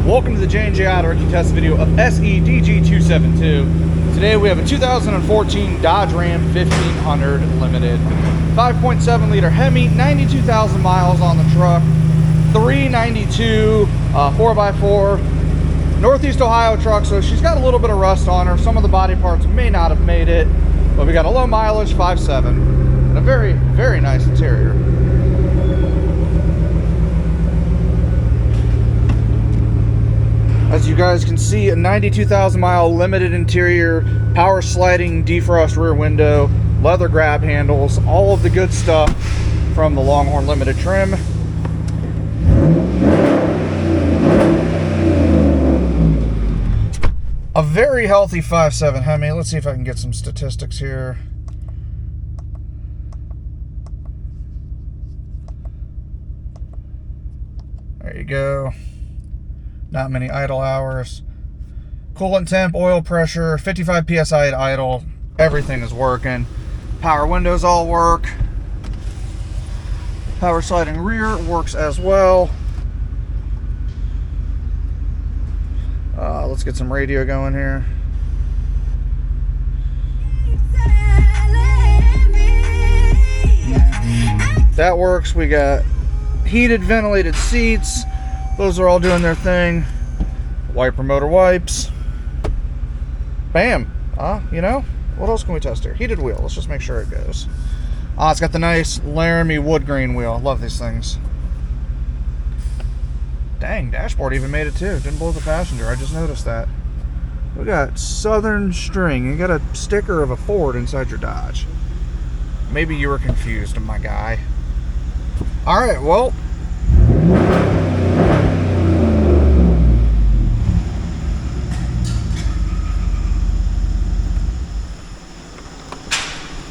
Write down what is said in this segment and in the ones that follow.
Welcome to the J&J Auto Wrecking test video of SEDG272. Today we have a 2014 Dodge Ram 1500 Limited. 5.7 liter Hemi, 92,000 miles on the truck. 392 4x4 Northeast Ohio truck, so she's got a little bit of rust on her. Some of the body parts may not have made it, but we got a low mileage 5.7 and a very, very nice interior. As you guys can see, a 92,000 mile limited interior, power sliding defrost rear window, leather grab handles, all of the good stuff from the Longhorn Limited trim. A very healthy 5.7 Hemi. Let's see if I can get some statistics here. There you go. Not many idle hours. Coolant temp, oil pressure, 55 psi at idle. Everything is working. Power windows all work. Power sliding rear works as well. Let's get some radio going here. That works. We got heated, ventilated seats. Those are all doing their thing. Wiper motor wipes. Bam. You know, what else can we test here? Heated wheel. Let's just make sure it goes. It's got the nice Laramie wood grain wheel. I love these things. Dang, dashboard even made it too. Didn't blow the passenger. I just noticed that. We got Southern String. You got a sticker of a Ford inside your Dodge. Maybe you were confused, my guy. All right, well.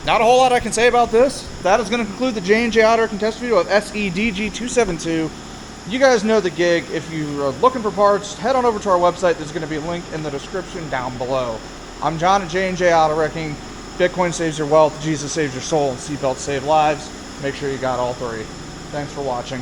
Not a whole lot I can say about this. That is going to conclude the J&J Auto Wrecking test video of SEDG272. You guys know the gig. If you are looking for parts, head on over to our website. There's going to be a link in the description down below. I'm John at J&J Auto Wrecking. Bitcoin saves your wealth, Jesus saves your soul, and seatbelts save lives. Make sure you got all three. Thanks for watching.